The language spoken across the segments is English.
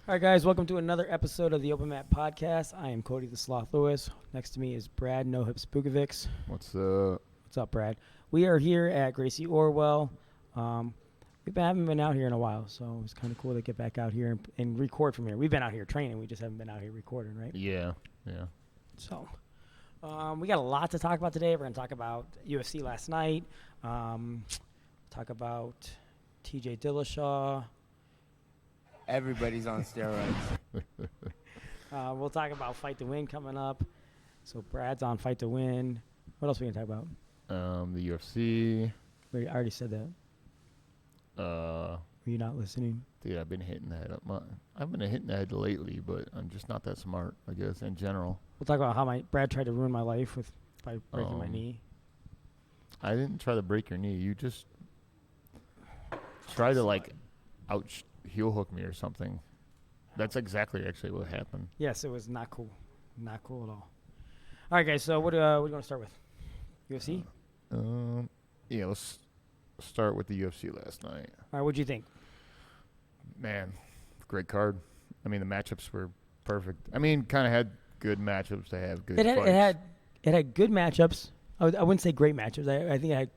All right, guys, welcome to another episode of the Open Mat Podcast. I am Cody the Sloth Lewis. Next to me is Brad No Hips Bukovics. What's up? What's up, Brad? We are here at Gracie Orwell. Haven't been out here in a while, so it's kind of cool to get back out here and record from here. We've been out here training, we just haven't been out here recording, right? Yeah. So, we got a lot to talk about today. We're going to talk about UFC last night, talk about TJ Dillashaw. Everybody's on steroids. We'll talk about Fight to Win coming up. So Brad's on Fight to Win. What else are we going to talk about? The UFC. I already said that. Were you not listening? Dude, I've been hitting the head up. I've been hitting the head lately, but I'm just not that smart, I guess, in general. We'll talk about how Brad tried to ruin my life by breaking my knee. I didn't try to break your knee. You just tried to, heel hook me or something. That's exactly actually what happened. Yes, it was not cool. Not cool at all. All right, guys, so what do you want to start with? UFC? Yeah, let's start with the UFC last night. All right, what'd you think? Man, great card. I mean, the matchups were perfect. I mean, kind of had good matchups to have good fights. It had good matchups. I wouldn't say great matchups. I think it had,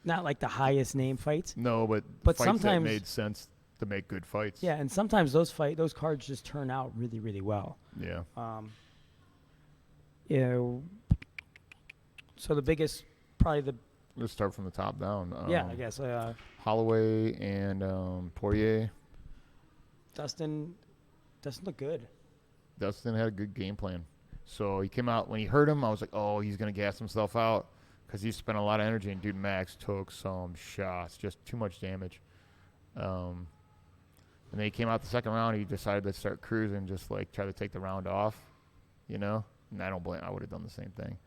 not like the highest name fights. No, but fights sometimes that made sense to make good fights. Yeah, and sometimes those cards just turn out really, really well. Yeah. So the biggest, Let's start from the top down. I guess. Holloway and Poirier. Dustin looked good. Dustin had a good game plan. So he came out, when he hurt him, I was like, oh, he's going to gas himself out because he spent a lot of energy. And, dude, Max took some shots, just too much damage. And then he came out the second round. He decided to start cruising, just, try to take the round off, And I don't blame. I would have done the same thing.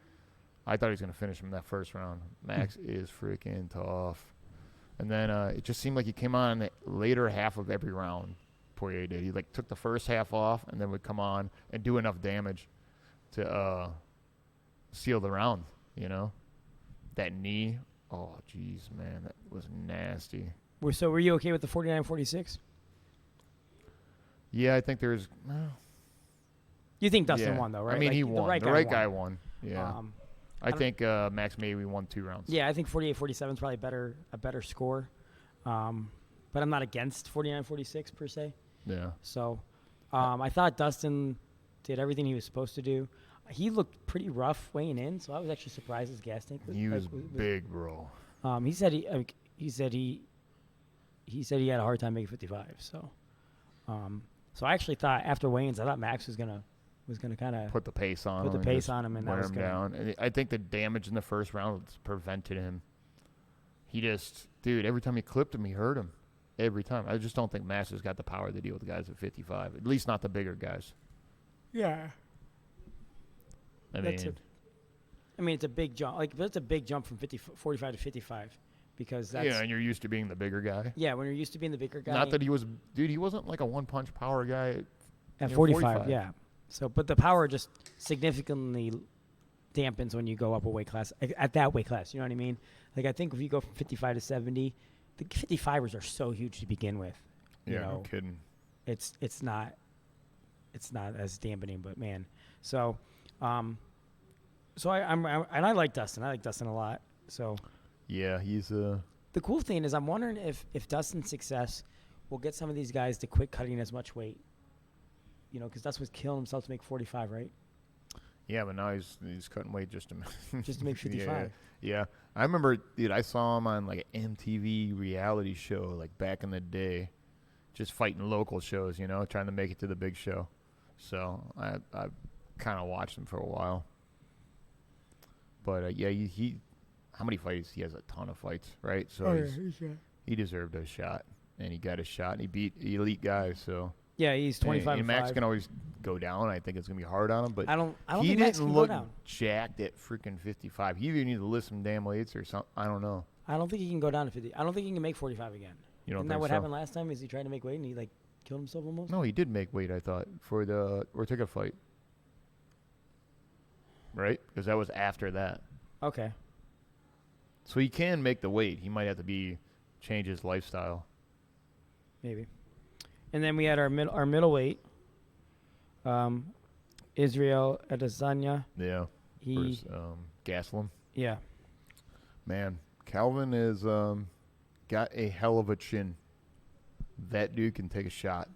I thought he was going to finish him that first round. Max is freaking tough. And then it just seemed like he came on in the later half of every round, Poirier did. He, took the first half off and then would come on and do enough damage to seal the round, That knee, oh, jeez, man, that was nasty. So were you okay with the 49-46? Yeah, I think there's... You think Dustin won, though, right? I mean, he won. The right guy won. Yeah. I think Max maybe won 2 rounds. Yeah, I think 48-47 is probably a better score. But I'm not against 49-46 per se. Yeah. So I thought Dustin did everything he was supposed to do. He looked pretty rough weighing in, so I was actually surprised his gas tank was... He was big, bro. He said he had a hard time making 55. So I actually thought after weigh-ins, I thought Max was gonna kind of put the pace on him. And that was him down. And I think the damage in the first round prevented him. He just, dude, every time he clipped him, he hurt him. Every time. I just don't think Max has got the power to deal with guys at 55. At least not the bigger guys. Yeah. I mean, it's a big jump. That's a big jump from 45 to 55, because that's... Yeah, and you're used to being the bigger guy. Yeah, when you're used to being the bigger guy. Not that he was... Dude, he wasn't like a one-punch power guy at 45, yeah. So, but the power just significantly dampens when you go up a weight class, at that weight class, you know what I mean? I think if you go from 55 to 70, the 55ers are so huge to begin with. Yeah, no kidding. It's not as dampening, but man. So, I like Dustin. I like Dustin a lot. So, yeah, he's the cool thing is I'm wondering if Dustin's success will get some of these guys to quit cutting as much weight. Because Dustin was killing himself to make 45, right? Yeah, but now he's cutting weight just to make 55. Yeah. I remember, dude, I saw him on an MTV reality show back in the day, just fighting local shows, trying to make it to the big show. So I kind of watched him for a while. But he how many fights? He has a ton of fights, right? So he deserved a shot, and he got a shot, and he beat elite guys. So yeah, he's 25. And Max can always go down. I think it's gonna be hard on him, but I don't he think Max didn't can look go down. jacked at freaking 55. He either need to lift some damn weights or something. I don't know. I don't think he can go down to 50. I don't think he can make 45 again. You don't Isn't think that what so? happened last time? Is he tried to make weight and he killed himself almost? No, he did make weight. I thought for the Ortega fight, right? Because that was after that. Okay. So he can make the weight. He might have to change his lifestyle. Maybe. And then we had our middleweight, Israel Adesanya. Yeah. He Versus, Gaslam. yeah. Man, Calvin is got a hell of a chin. That dude can take a shot.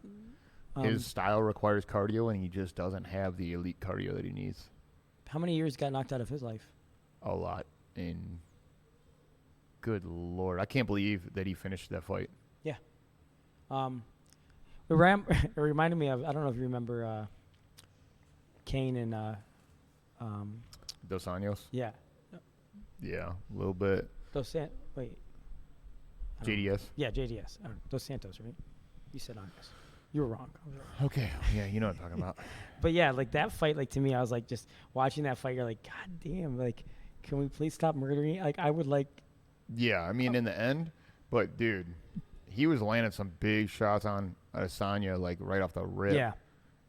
His style requires cardio, and he just doesn't have the elite cardio that he needs. How many years got knocked out of his life? A lot. And good Lord, I can't believe that he finished that fight. Yeah. It reminded me of, I don't know if you remember Kane and Dos Anjos? yeah. Yeah, a little bit. Wait. I don't know. JDS? Yeah, JDS. Dos Santos, right? You said Anjos. You were wrong. I was wrong. Okay, yeah, you know what I'm talking about. But yeah, like that fight, like to me, I was like just watching that fight. You're like, God damn, like, can we please stop murdering? Like, I would like. Yeah, I mean, in the end, but dude, he was landing some big shots on Adesanya, like right off the rip. Yeah.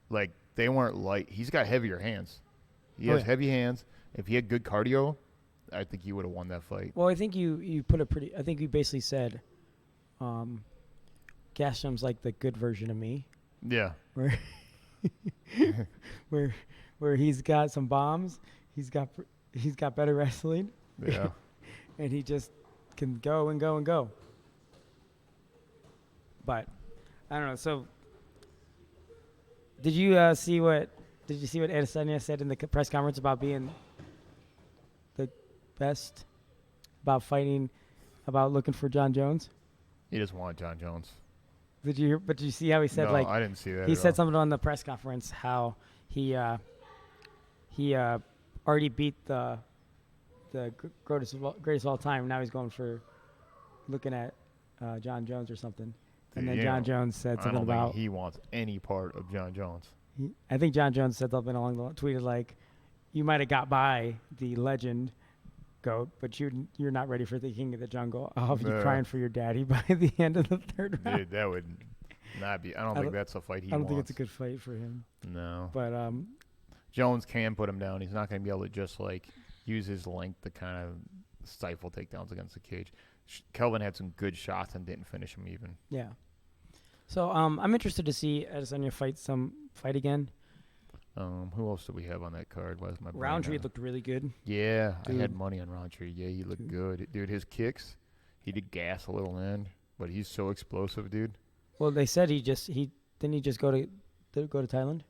Like they weren't light. He's got heavier hands. He Oh, has yeah. heavy hands. If he had good cardio, I think he would have won that fight. Well, I think you put it pretty. I think you basically said, Gaslam's like the good version of me, Yeah. where he's got some bombs, he's got better wrestling, Yeah. and he just can go and go and go. But I don't know. So did you see what Adesanya said in the press conference about being the best, about fighting, about looking for John Jones? He just wanted John Jones. Did you hear? But did you see how he said No, like I didn't see that. he at said all. something on the press conference how he already beat the greatest of all time. Now he's going for looking at John Jones or something. And then Yeah, John Jones said I something don't about. think he wants any part of John Jones. I think John Jones said something along the tweeted like, "You might have got by the legend, GOAT, but you're not ready for the King of the Jungle. I'll have you Yeah. crying for your daddy by the end of the third round." Dude, that would not be. I don't I think don't- that's a fight he I don't wants. think it's a good fight for him. No. But Jones can put him down. He's not going to be able to just like use his length to kind of stifle takedowns against the cage. Kelvin had some good shots and didn't finish him even. yeah. So I'm interested to see Adesanya fight again. Who else do we have on that card? Why is my brain Roundtree not- looked really good. Yeah, I had Dude. money on Roundtree. Yeah, he looked good. Dude, his kicks, he did gas a little in, but he's so explosive, dude. Well, they said he just go to Thailand.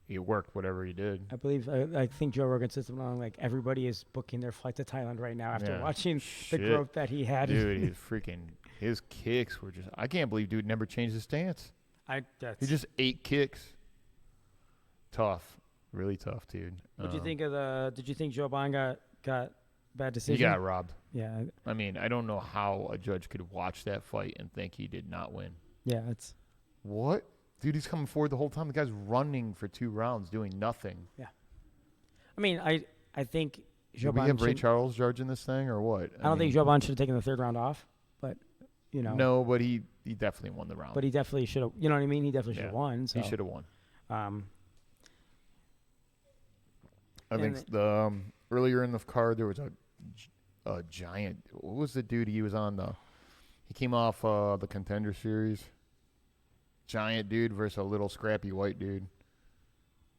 It worked whatever he did. I believe I think Joe Rogan said something like everybody is booking their flight to Thailand right now after Yeah. watching the Shit. growth that he had. Dude, his kicks were just, I can't believe dude never changed his stance. He just ate kicks. Tough. Really tough, dude. What did you think of did you think Joe Biden got bad He decision? got robbed. Yeah. I mean, I don't know how a judge could watch that fight and think he did not win. Yeah, it's What? Dude, he's coming forward the whole time. The guy's running for 2 rounds, doing nothing. I mean, I think Joe Should we Biden have Ray should- Charles judging this thing or what? I don't think Joe Biden should have taken the third round off, but you know. No, but he definitely won the round. But he definitely should have. You know what I mean? He definitely should have Yeah, won. So. He should have won. I And think the earlier in the card there was a giant. What was the dude he was on? He came off the Contender Series. Giant dude versus a little scrappy white dude.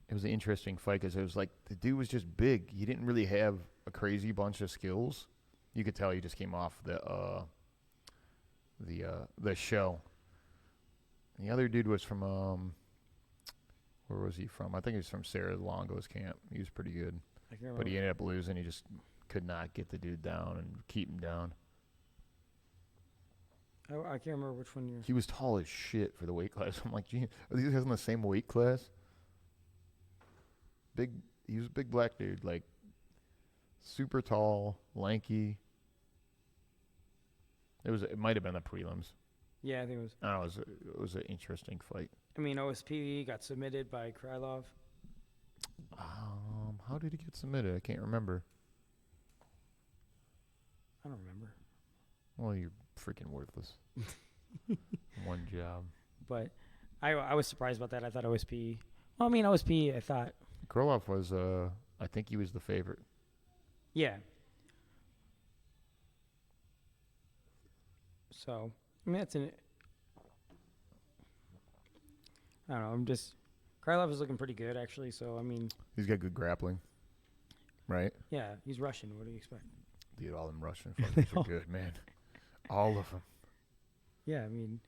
It was an interesting fight because it was like the dude was just big. He didn't really have a crazy bunch of skills. You could tell he just came off the show. And the other dude was from where was he from? I think he was from Sarah Longo's camp. He was pretty good. I can't But he remember. ended up losing. He just could not get the dude down and keep him down. I can't remember which one you're. He was tall as shit for the weight class. I'm like, gee, are these guys in the same weight class? He was a big black dude, like super tall, lanky. It might have been the prelims. Yeah, I think it was. I don't know. It was an interesting fight. I mean, OSP got submitted by Krylov. How did he get submitted? I can't remember. I don't remember. Well, you're freaking worthless. One job. But I was surprised about that. I thought OSP. Well, I mean, OSP, I thought. Krylov was, I think he was the favorite. Yeah. So, I mean, I don't know. I'm just Krylov is looking pretty good actually. So I mean, He's got good grappling, right? yeah, he's Russian. What do you expect? Dude, all them Russian fighters are good, man. All of them. Yeah, I mean,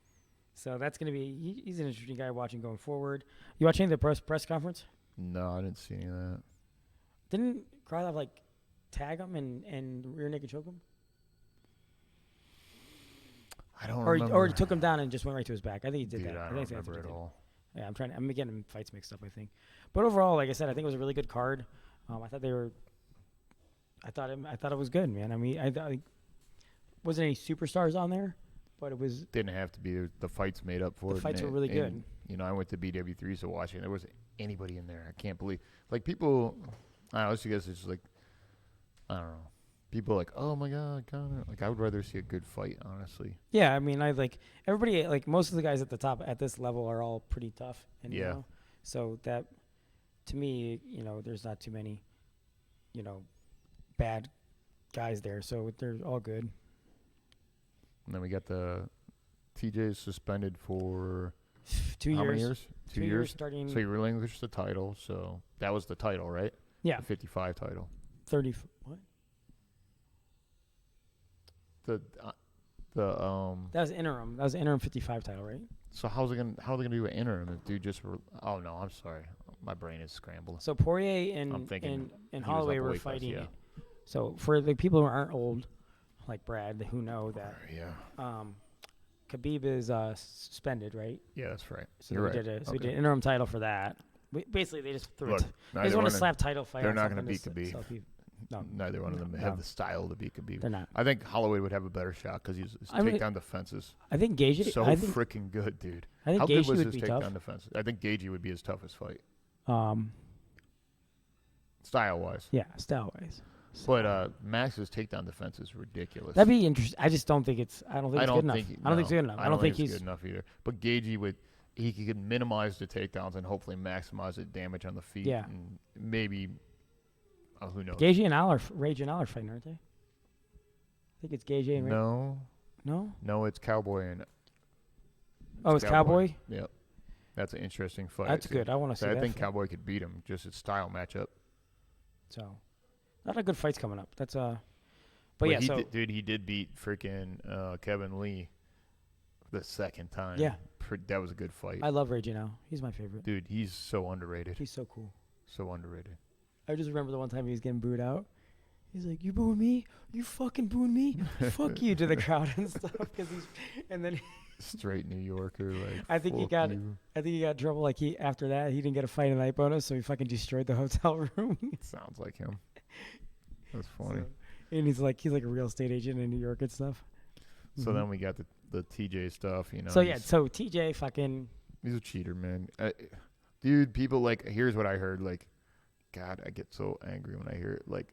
so that's gonna be. He's an interesting guy watching going forward. You watching the press conference? No, I didn't see any of that. Didn't Krylov like tag him and rear naked choke him, I don't or remember. he took him down and just went right to his back? I think he did Dude, that. I think don't that's what remember he at did. all. Yeah, I'm getting fights mixed up, I think. But overall, like I said, I think it was a really good card. I thought it was good, man. I mean, I wasn't any superstars on there, but it was. Didn't have to be. The fights made up for it. The fights and were really good. and, You know, I went to BW3, so watching, there wasn't anybody in there. I can't believe. Like, people, I don't know, I guess it's just like, I don't know. People are like, oh my God, Conor. Like, I would rather see a good fight, honestly. Yeah, I mean, I like everybody. Like most of the guys at the top at this level are all pretty tough. And, Yeah. You know, so that, to me, you know, there's not too many, you know, bad guys there. So they're all good. And then we got the TJ suspended for 2 how years. many years? 2 2 years. starting. So he relinquished the title. So that was the title, right? Yeah, The 55 title. 30. What? The That was interim. That was the interim 55 title, right? So how are they gonna do an interim if dude just? Oh no, I'm sorry, my brain is scrambled. So Poirier I'm and thinking and he was Holloway up a were weight class, fighting. yeah. So for the people who aren't old, like Brad, who know that Yeah, Khabib is suspended, right? yeah, that's right. So You're we right. did we did an interim title for that. Basically, they just threw Look, it. They neither just want one to of- slap title fight. they're on not gonna something beat to Khabib. sell people. No, neither one of them no. have the style to beat Khabib. they're not. I think Holloway would have a better shot because his I mean, takedown defenses I think Gaethje. so I think freaking good, dude. I think How good Gaethje was would his be takedown tough. defense? I think Gaethje would be his toughest fight, Um, style wise. yeah, style wise. But Max's takedown defense is ridiculous. That'd be interesting. I just don't think it's. I don't think it's good enough. I don't think it's good enough. I don't think it's good enough either. But Gaethje he could minimize the takedowns and hopefully maximize the damage on the feet. Yeah. And maybe, who knows? Gaethje and Al Rage and Al are fighting, aren't they? I think it's Gaethje and Rage. No, No. it's Cowboy and. Oh, it's Cowboy. Yep. That's an interesting fight. That's too. good. I want to see So I that. think fight. Cowboy could beat him. Just its style matchup. So, a lot of good fights coming up. That's But Well, yeah, so he did beat freaking Kevin Lee the second time. Yeah. That was a good fight. I love Rage now. He's my favorite. Dude, he's so underrated. He's so cool. So underrated. I just remember the one time he was getting booed out. He's like, "You booing me? You fucking booing me? Fuck you!" to the crowd and stuff. And then Straight New Yorker, like. I think he fuck got you. I think he got in trouble. Like after that, he didn't get a fight a night bonus, so he fucking destroyed the hotel room. Sounds like him. That's funny. And he's like a real estate agent in New York and stuff. So Mhm. then we got the TJ stuff, you know. So yeah, so TJ fucking he's a cheater, man. Dude, people like. Here's what I heard. Like, God, I get so angry when I hear it. Like,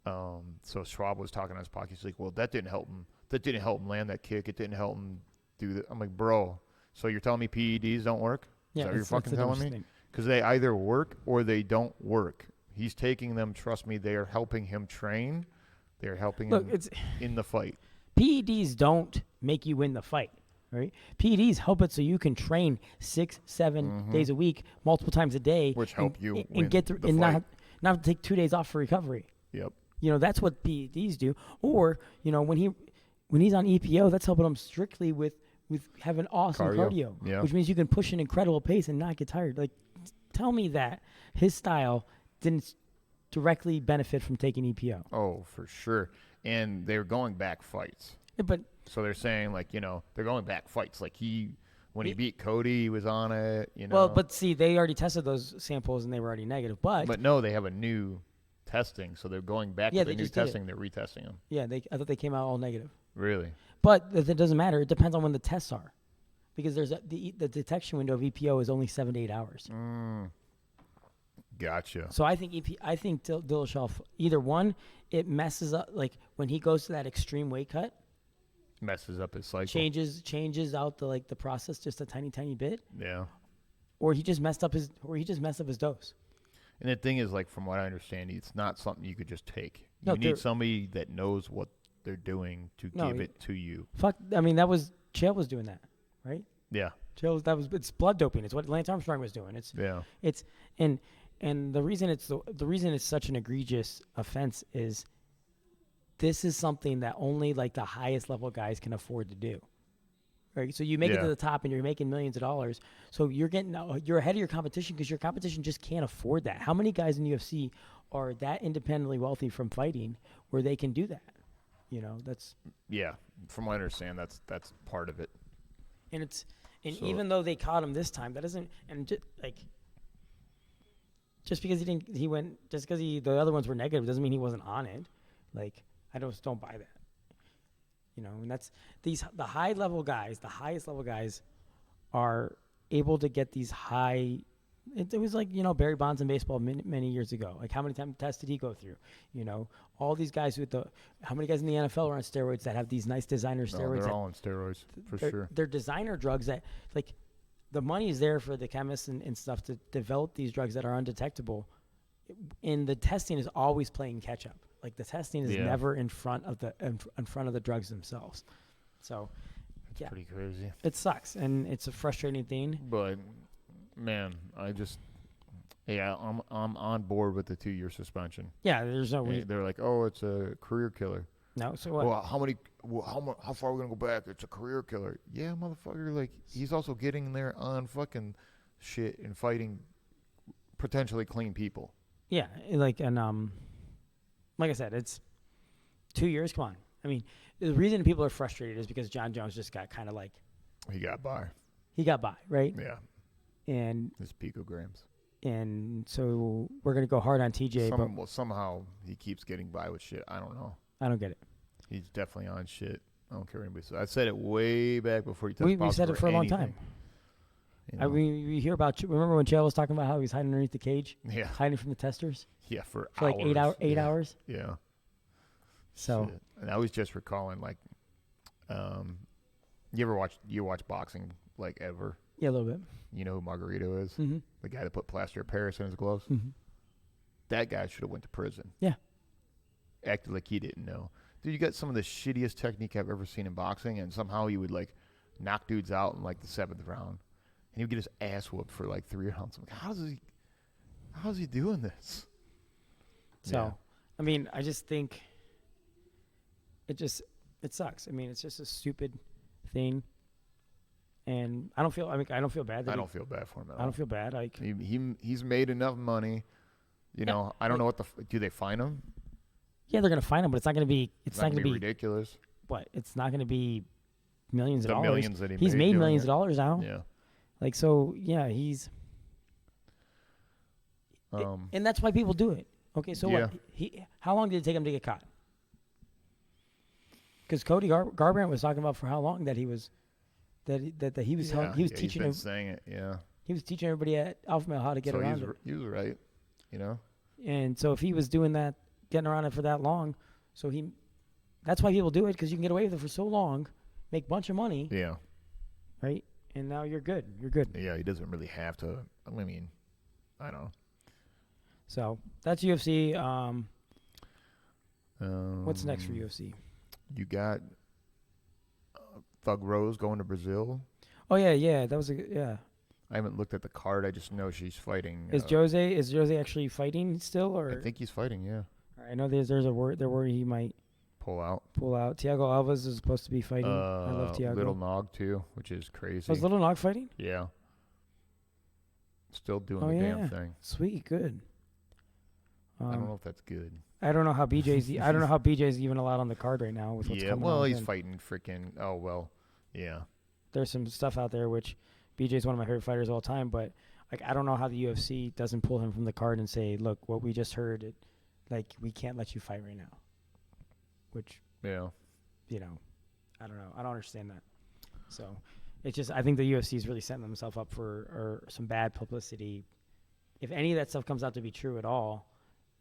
so Schwab was talking on his podcast. He's like, well, that didn't help him. That didn't help him land that kick. It didn't help him do that. I'm like, bro. So you're telling me PEDs don't work? yeah. Is that what you're it's fucking the telling dumbest me? thing. Because they either work or they don't work. He's taking them. Trust me, they are helping him train. They are helping Look, him it's in the fight. PEDs don't make you win the fight, right? PEDs help it so you can train 6-7 days a week, multiple times a day, Which help you and win get through the and fight. not have to take 2 days off for recovery. Yep. You know, that's what PEDs do. Or, you know, when he's on EPO, that's helping him strictly with having awesome cardio, Yeah. which means you can push an incredible pace and not get tired. Like, tell me that his style didn't directly benefit from taking EPO. Oh, for sure. And they're going back fights. Yeah, but So they're saying, like, you know, they're going back fights. Like, when he beat Cody, he was on it, you know. well, but see, they already tested those samples and they were already negative. But no, they have a new testing. So they're going back Yeah, to the they new just did it. testing. They're retesting them. yeah, I thought they came out all negative. Really? But that doesn't matter. It depends on when the tests are, because the detection window of EPO is only 7 to 8 hours. Gotcha. So I think Dillashaw, either one, it messes up. Like when he goes to that extreme weight cut, Messes up his cycle. changes out the process just a tiny bit, Yeah. or he just messed up his dose. And the thing is, like, from what I understand, it's not something you could just take. No, You they're- need somebody that knows what they're doing to No, give he- it to you. Fuck. I mean, that was Chael was doing that, right? Yeah. It's blood doping. It's what Lance Armstrong was doing. Yeah. And the reason the reason it's such an egregious offense is this is something that only like the highest level guys can afford to do. Right? So you make it Yeah. to the top and you're making millions of dollars. So you're ahead of your competition because your competition just can't afford that. How many guys in UFC are that independently wealthy from fighting where they can do that? You know, that's Yeah. From what I understand, that's part of it. and So- even though they caught him this time, that doesn't just because the other ones were negative doesn't mean he wasn't on it. Like I don't buy that. You know, and that's the high level guys, the highest level guys are able to get these high. It was like, you know, Barry Bonds in baseball many years ago. Like how many tests did he go through? You know, all these guys how many guys in the NFL are on steroids that have these nice designer No, steroids? they're all on steroids for sure. They're designer drugs that like the money is there for the chemists and stuff to develop these drugs that are undetectable. And the testing is always playing catch up. Like the testing is Yeah. never in front of the drugs themselves. So It's yeah. pretty crazy. it sucks and it's a frustrating thing. But man, I'm on board with the 2-year suspension. Yeah, there's no Hey, they're like, oh, it's a career killer. no. So what? Well, how far are we gonna go back? It's a career killer. Yeah, motherfucker. Like he's also getting there on fucking shit and fighting potentially clean people. Yeah, like like I said, it's 2 years. Come on. I mean, the reason people are frustrated is because John Jones just got kind of like He got by. he got by, right? Yeah, And his picograms. so we're gonna go hard on TJ, but Somehow he keeps getting by with shit. I don't know. I don't get it. He's definitely on shit. I don't care what anybody says. I said it way back before he touched We said it for a long time. You I know? mean, we hear about. Remember when Chael was talking about how he was hiding underneath the cage, Yeah, hiding from the testers yeah, for for like hours. 8 Yeah. hours. Yeah. So Shit. And I was just recalling, like, you watch boxing like ever? yeah, a little bit. You know who Margarito is? Mm-hmm. The guy that put plaster of Paris in his gloves. Mm-hmm. That guy should have went to prison. Yeah. Acted like he didn't know. Dude, you got some of the shittiest technique I've ever seen in boxing, and somehow he would like knock dudes out in like the 7th round, and he would get his ass whooped for like 3 rounds. I'm like, how's he doing this? So Yeah. I mean, I just think it sucks. I mean, it's just a stupid thing, and I don't feel bad. That I don't feel bad for him at all. I don't feel bad. Like He's made enough money. You Yeah, know, I don't know what do they fine him? yeah, they're gonna find him, but it's not gonna be. It's not gonna be ridiculous. what? It's not gonna be millions of The dollars. millions that He's made doing millions it. of dollars now. Yeah. Like so, yeah, he's. And that's why people do it. Okay, so Yeah. what? How long did it take him to get caught? Because Cody Garbrandt was talking about for how long that he was, that he was telling, he was he's teaching been him, saying it. Yeah. he was teaching everybody at Alpha Male how to get So around it. he was right. You know. And so if he was doing that, getting around it for that long, that's why people do it because you can get away with it for so long, make a bunch of money, Yeah. right? And now you're good. You're good. Yeah. He doesn't really have to. I mean, I don't So that's UFC. know. What's next for UFC? You got Thug Rose going to Brazil. Oh yeah, that was yeah. I haven't looked at the card. I just know she's fighting. Is Jose actually fighting still, or I think he's fighting. Yeah. I know there's a word there where he might Pull out. pull out. Thiago Alves is supposed to be fighting. I love Thiago. Little Nog too, which is crazy. Was Little Nog fighting? Yeah. Still doing Oh, the yeah. damn thing. Sweet, good. I don't know if that's good. I don't know how BJ's even allowed on the card right now with what's Yeah, coming well, on. he's And fighting freaking. Oh well, yeah. there's some stuff out there which BJ's one of my favorite fighters of all time, but like I don't know how the UFC doesn't pull him from the card and say, look, what we just heard, we can't let you fight right now. Which Yeah. I don't know. I don't understand that. So it's just I think the UFC is really setting themselves up for some bad publicity. If any of that stuff comes out to be true at all,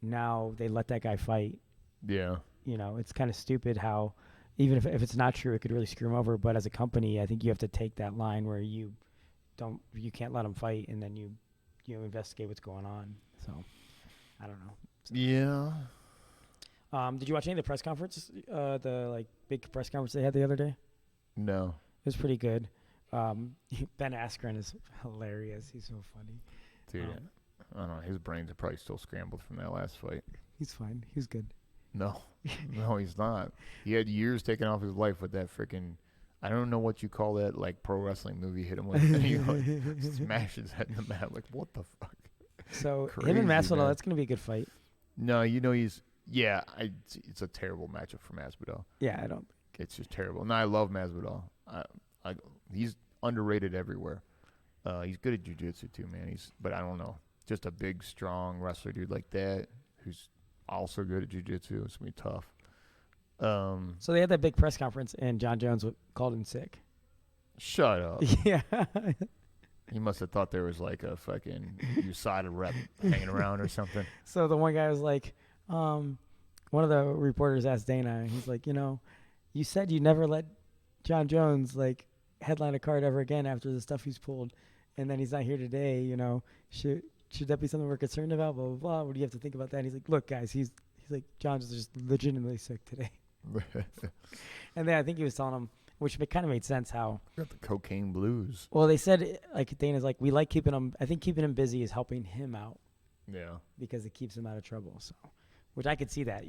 now they let that guy fight. Yeah. It's kind of stupid how even if it's not true, it could really screw him over. But as a company, I think you have to take that line where you can't let him fight, and then you investigate what's going on. So I don't know. Yeah. Did you watch any of the press conference? The big press conference they had the other day? No. It was pretty good. Ben Askren is hilarious. He's so funny. Dude, I don't know. His brains are probably still scrambled from that last fight. He's fine. He's good. No, no, he's not. He had years taken off his life with that freaking. I don't know what you call that, like pro wrestling movie. Hit him with, and he like, smash his head in the mat. Like what the fuck? So Crazy, him and Masvidal, man. that's gonna be a good fight. No, you know he's. Yeah, it's a terrible matchup for Masvidal. Yeah, I don't. It's just terrible. No, I love Masvidal. He's underrated everywhere. He's good at jiu-jitsu too, man. But I don't know. Just a big, strong wrestler dude like that who's also good at jiu-jitsu. It's gonna be tough. So they had that big press conference, and John Jones called in sick. Shut up. Yeah. He must have thought there was like a fucking USADA rep hanging around or something. So the one guy was like, one of the reporters asked Dana, and he's like, you said you never let John Jones like headline a card ever again after the stuff he's pulled, and then he's not here today. Should that be something we're concerned about? Blah blah blah. What do you have to think about that? And he's like, look, guys, he's like, John's just legitimately sick today. And then I think he was telling him, which kind of made sense how. Got the cocaine blues. Well, they said like Dana's like, we like keeping him. I think keeping him busy is helping him out Yeah. because it keeps him out of trouble. So, which I could see that.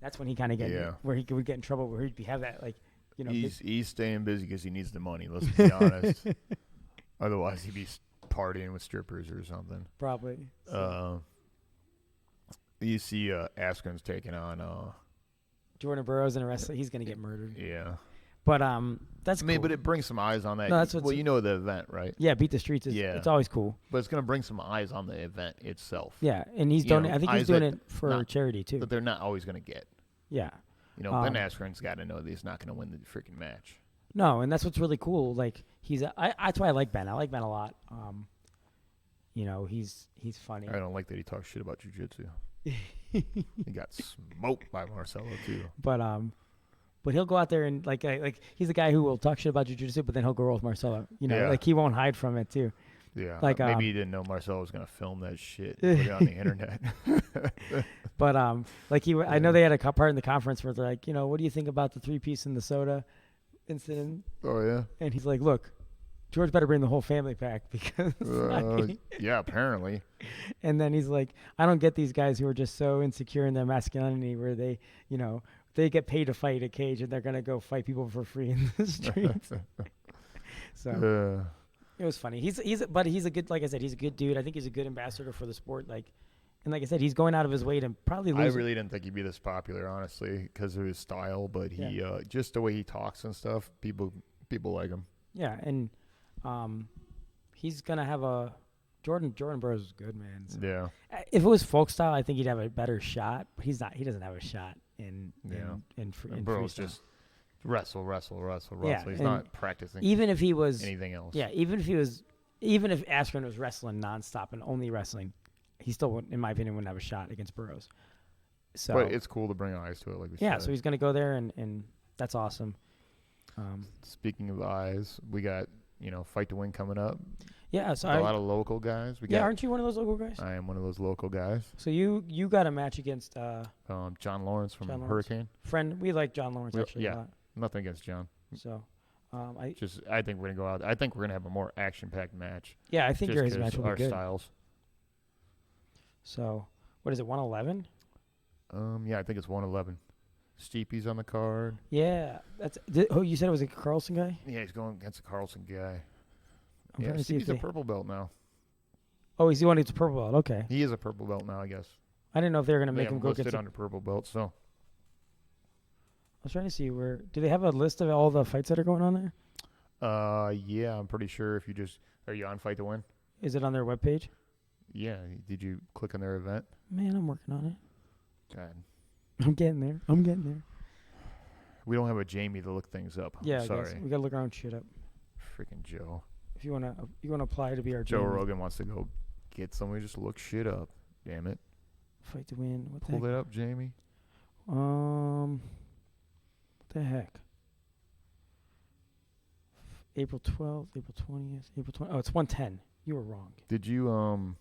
That's when he kind of get where he would get in trouble, where he'd have that like. He's staying busy because he needs the money. Let's be honest. Otherwise, he'd be partying with strippers or something. Probably. So. You see, Askren's taking on. Jordan Burroughs in a wrestler. He's gonna get murdered. Yeah. But that's. I mean, cool. but it brings some eyes on that. No, that's you know the event, right? Yeah, Beat the Streets is. Yeah. It's always cool. But it's gonna bring some eyes on the event itself. Yeah, and he's I think he's doing it for charity too. But they're not always gonna get. Yeah. Ben Askren's got to know that he's not going to win the freaking match. No, and that's what's really cool. Like that's why I like Ben. I like Ben a lot. He's funny. I don't like that he talks shit about jiu-jitsu. He got smoked by Marcelo too. But he'll go out there and like he's the guy who will talk shit about jiu-jitsu, but then he'll go roll with Marcelo. Like he won't hide from it too. Yeah, like maybe he didn't know Marcelo was going to film that shit and put it on the internet. But I know they had a part in the conference where they're like, what do you think about the 3-piece in the soda incident? Oh yeah. And he's like, look, George better bring the whole family back because. Yeah, apparently. And then he's like, I don't get these guys who are just so insecure in their masculinity where they, they get paid to fight a cage and they're gonna go fight people for free in the streets. So. It was funny. He's a good, like I said, he's a good dude. I think he's a good ambassador for the sport. And like I said, he's going out of his way to probably lose. I really didn't think he'd be this popular, honestly, because of his style. But he, just the way he talks and stuff, people like him. Yeah, and he's gonna have a Jordan Burroughs is good, man. So yeah. If it was folk style, I think he'd have a better shot. But he's not. He doesn't have a shot in Burroughs freestyle. Just wrestle. Yeah, he's not practicing even if he was anything else. Yeah, even if Askren was wrestling nonstop and only wrestling, he still wouldn't, in my opinion, wouldn't have a shot against Burroughs. So, but it's cool to bring eyes to it, like we said. Yeah, so he's going to go there, and that's awesome. Speaking of eyes, we got Fight to Win coming up. Yeah, so a lot of local guys. Aren't you one of those local guys? I am one of those local guys. So you got a match against John Lawrence from Hurricane. Friend, we like John Lawrence actually a lot. Nothing against John. So, I think we're gonna go out. I think we're gonna have a more action-packed match. Yeah, I think his match will be our good. Styles. So, what is it? 111? Yeah, I think it's 111. Steepy's on the card. Yeah, you said it was a Carlson guy? Yeah, he's going against a Carlson guy. I'm trying to see if he's a purple belt now. Oh, he's the one who's a purple belt. Okay. He is a purple belt now, I guess. I didn't know if they were gonna make him go get under purple belt. So. I was trying to see do they have a list of all the fights that are going on there? Yeah, I'm pretty sure if you are you on Fight to Win? Is it on their webpage? Yeah. Did you click on their event? Man, I'm working on it. God. I'm getting there. We don't have a Jamie to look things up. Yeah, sorry. We gotta look our own shit up. Freaking Joe. If you wanna apply to be our Joe Jamie. Rogan wants to go get somebody just look shit up. Damn it. Fight to Win. What Pull it up, Jamie. What the heck? April 12th, April 20th, April 20th. Oh, it's 110. You were wrong. Did you,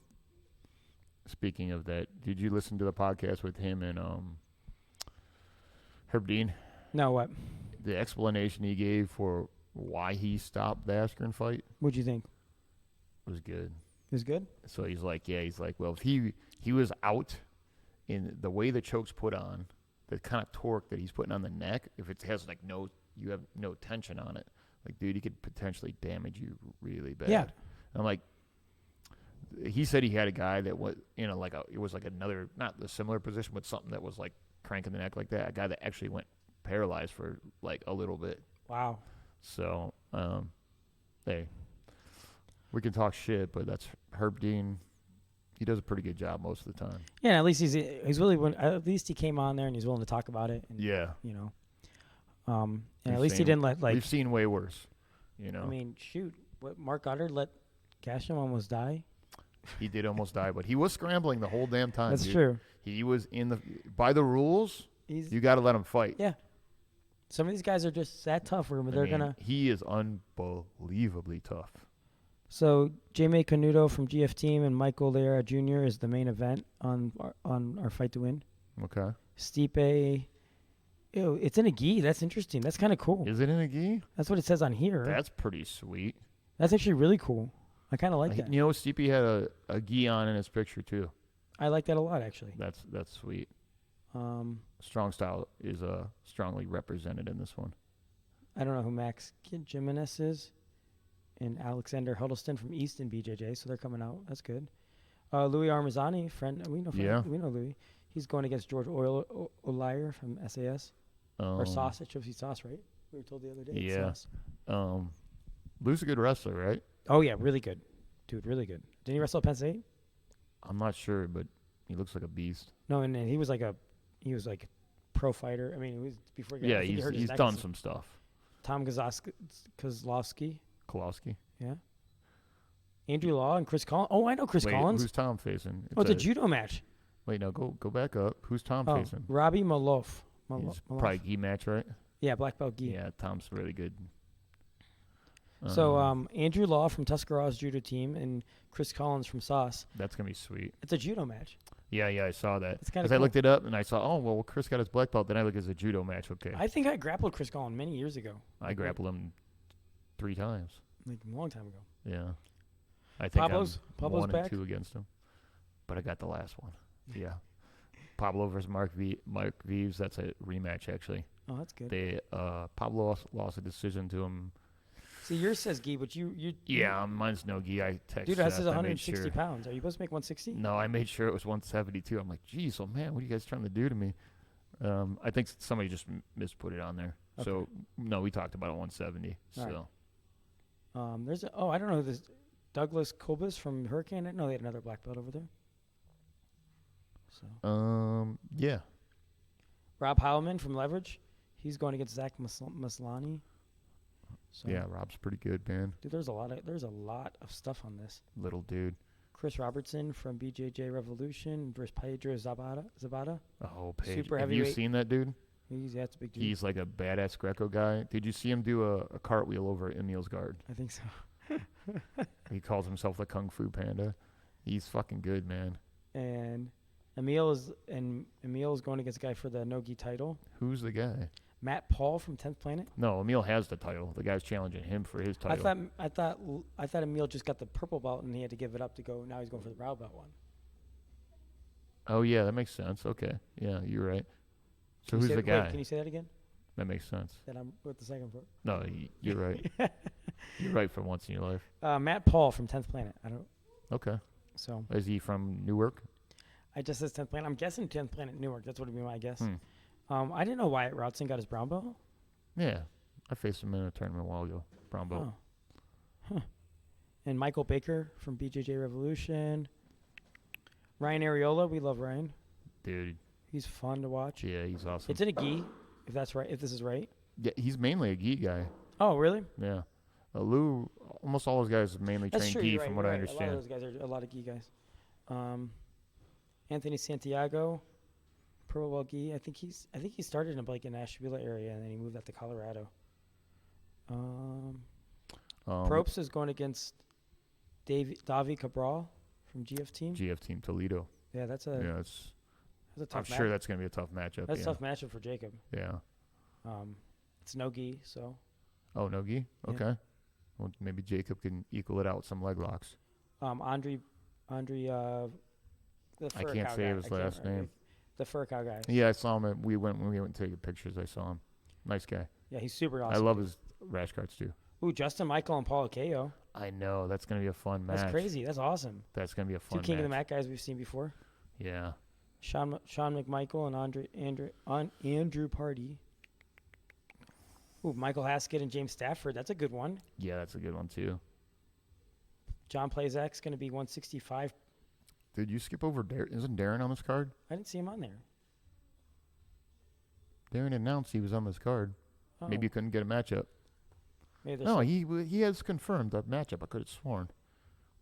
speaking of that, did you listen to the podcast with him and Herb Dean? No, what? The explanation he gave for why he stopped the Askren fight. What'd you think? It was good. It was good? So he's like, well, if he was out in the way the choke's put on, the kind of torque that he's putting on the neck, if it has like you have no tension on it, like, dude, he could potentially damage you really bad. Yeah. I'm like, he said he had a guy that was, it was like another, not the similar position, but something that was like cranking the neck like that. A guy that actually went paralyzed for like a little bit. Wow. So, hey, we can talk shit, but that's Herb Dean. He does a pretty good job most of the time. Yeah, at least he's really at least he came on there and he's willing to talk about it. And, Yeah. And at least he didn't let we've seen way worse. I mean, shoot, what Mark Goddard let Cashman almost die. He did almost die, but he was scrambling the whole damn time. That's dude. true. He was by the rules. You got to let him fight. Yeah. Some of these guys are just that tough. Where they're gonna. He is unbelievably tough. So Jaime Canuto from GF Team and Michael Lera Jr. is the main event on our Fight to Win. Okay. Stipe. Ew, it's in a gi. That's interesting. That's kind of cool. Is it in a gi? That's what it says on here. That's pretty sweet. That's actually really cool. I kind of like that. Stipe had a gi on in his picture too. I like that a lot, actually. That's sweet. Strong Style is strongly represented in this one. I don't know who Max Jimenez is, and Alexander Huddleston from Easton BJJ, so they're coming out. That's good. Louis Armazani, friend. We know Louis. He's going against George Olier from SAS. Or Sauce. It shows he's Sauce, right? We were told the other day. Yeah. It's Sauce. Lou's a good wrestler, right? Oh, yeah. Really good. Dude, really good. Didn't he wrestle at Penn State? I'm not sure, but he looks like a beast. No, and he was like a pro fighter. I mean, he was before he got he's done some stuff. Tom Kozlowski. Kowalski. Yeah. Andrew Law and Chris Collins. Oh, I know Chris Collins. Who's Tom facing? It's a judo match. Wait, no, go back up. Who's Tom facing? Robbie Malouf. It's probably a gi match, right? Yeah, black belt gi. Yeah, Tom's really good. So Andrew Law from Tuscarawas judo team and Chris Collins from Sauce. That's gonna be sweet. It's a judo match. Yeah, I saw that. It's kind of cool. I looked it up and I saw, Chris got his black belt. Then I looked at a judo match. Okay. I think I grappled Chris Collins many years ago. I grappled him 3 times. Like a long time ago. Yeah. I think Pablo's 1 and 2 against him, but I got the last one. Yeah. Pablo versus Mark Vives. That's a rematch, actually. Oh, that's good. Pablo lost a decision to him. See, yours says gi, but you. Yeah, mine's no gi. I texted. Dude, that says 160 pounds. Are you supposed to make 160? No, I made sure it was 172. I'm like, geez, man, what are you guys trying to do to me? I think somebody just misput it on there. Okay. So no, we talked about 170. All right. I don't know this Douglas Kobus from Hurricane. I didn't know they had another black belt over there. So. Yeah. Rob Heilman from Leverage. He's going against Zach Maslany. So, yeah, Rob's pretty good, man. Dude, there's a lot of stuff on this. Little dude. Chris Robertson from BJJ Revolution versus Pedro Zabata. Oh, Pedro. Super Have you seen that dude? That's a big dude. He's like a badass Greco guy. Did you see him do a cartwheel over Emil's guard? I think so. He calls himself the Kung Fu Panda. He's fucking good, man. And Emil is going against a guy for the no-gi title. Who's the guy? Matt Paul from 10th Planet. No, Emil has the title. The guy's challenging him for his title. I thought Emil just got the purple belt and he had to give it up to go. Now he's going for the brown belt one. Oh yeah, that makes sense. Okay, yeah, you're right. So who's the guy? Wait, can you say that again? That makes sense. That I'm with the second part. No, you're right. You're right for once in your life. Matt Paul from 10th Planet. I don't. Okay. So. Is he from Newark? I just says 10th Planet. I'm guessing 10th Planet Newark. That's what would be my guess. I didn't know Wyatt Routson got his brown belt. Yeah, I faced him in a tournament a while ago. Brown belt. Oh. Huh. And Michael Baker from BJJ Revolution. Ryan Areola, we love Ryan. Dude, he's fun to watch. Yeah, he's awesome. It's in a gi, if that's right. If this is right. Yeah, he's mainly a gi guy. Oh, really? Yeah. Lou, almost all those guys mainly train gi, from what I understand. A lot of those guys are a lot of gi guys. Anthony Santiago. Purple belt gi. I think he started in like in Ashtabula area and then he moved out to Colorado. Probst is going against Davi Cabral from GF Team. GF Team Toledo. Yeah, that's a tough I'm sure that's going to be a tough matchup. That's a tough matchup for Jacob. Yeah. It's no gi, so. Oh, no gi. Yeah. Okay. Well, maybe Jacob can equal it out with some leg locks. Andre, the I fur can't cow say guy. his I can't last remember. name. The fur cow guy. Yeah, I saw him. When we went taking pictures. I saw him. Nice guy. Yeah, he's super awesome. I love his rash guards too. Ooh, Justin Michael and Paul Akeo. I know that's gonna be a fun match. That's crazy. That's awesome. That's gonna be a fun Two King match. of the Mat guys we've seen before. Yeah. Sean McMichael and Andrew Party. Ooh, Michael Haskett and James Stafford. That's a good one. Yeah, that's a good one too. John Plazak's going to be 165. Did you skip over Darren? Isn't Darren on this card? I didn't see him on there. Darren announced he was on this card. Oh, Maybe you couldn't get a matchup. maybe there's No, some- he has confirmed that matchup. I could have sworn.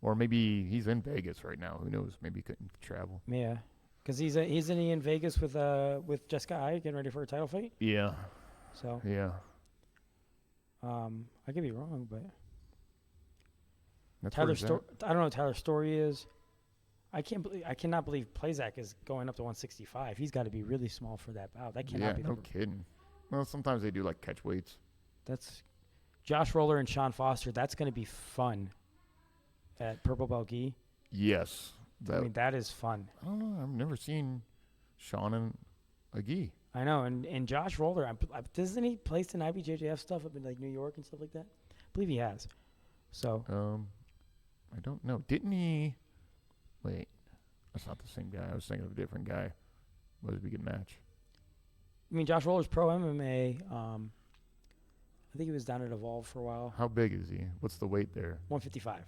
Or maybe he's in Vegas right now. Who knows? Maybe he couldn't travel. Yeah, because he's in Vegas with Jessica Ai getting ready for a title fight. Yeah. So Yeah. I could be wrong, but That's where he's at. I don't know what Tyler's story is. I cannot believe Plazak is going up to 165. He's got to be really small for that bout. That cannot Yeah, be. no kidding. Well, sometimes they do like catch weights. That's Josh Roller and Sean Foster. That's going to be fun at Purple Belt Gi. Yes. I mean, that is fun. I don't know. I've never seen Sean and a gi. I know, and Josh Roller, doesn't he place in IBJJF stuff up in like New York and stuff like that? I believe he has. So I don't know. Didn't he? Wait, that's not the same guy. I was thinking of a different guy. What a good match. I mean, Josh Roller's pro MMA. I think he was down at Evolve for a while. How big is he? What's the weight there? 155.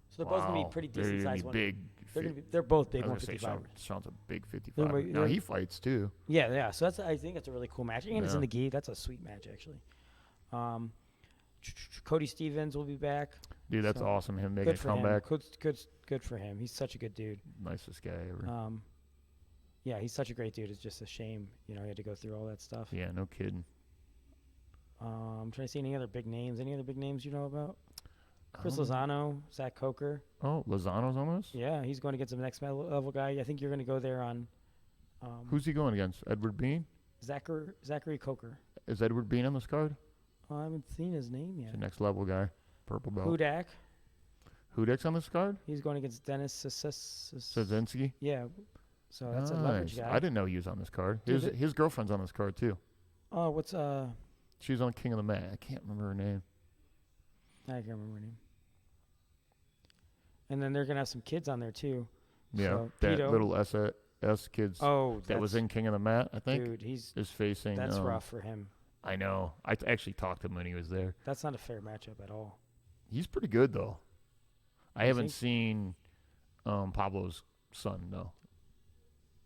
So they're both gonna be pretty decent They're sized. gonna be big. They're both big I was gonna say 155. Sean's a big 55. They're- Now they're- he fights too. Yeah. So I think that's a really cool match, and it's in Yeah. the gi. That's a sweet match actually. Cody Stevens will be back. Dude, that's So, awesome. Him making Good a for comeback. him. Good for him. He's such a good dude. Nicest guy ever. Yeah, he's such a great dude. It's just a shame, he had to go through all that stuff. Yeah, no kidding. I'm trying to see any other big names. Any other big names you know about? Chris Um, Lozano, Zach Coker. Oh, Lozano's on this? Yeah, he's going against the next level guy. I think you're going to go there on Who's he going against? Edward Bean? Zachary Coker. Is Edward Bean on this card? I haven't seen his name He's yet. the next level guy. Purple belt. Hudak. Hudek's on this card? He's going against Dennis Szynski? Yeah. So that's a leverage Nice. guy. I didn't know he was on this card. Dude, His girlfriend's on this card too. Oh, what's She was on King of the Mat. I can't remember her name. I can't remember her name. And then they're gonna have some kids on there too. Yeah, So, that Pito. little S kids Oh, that was in King of the Mat, I think, dude. is facing. That's rough for him. I know. I actually talked to him when he was there. That's not a fair matchup at all. He's pretty good though. I You haven't think? seen Pablo's son though.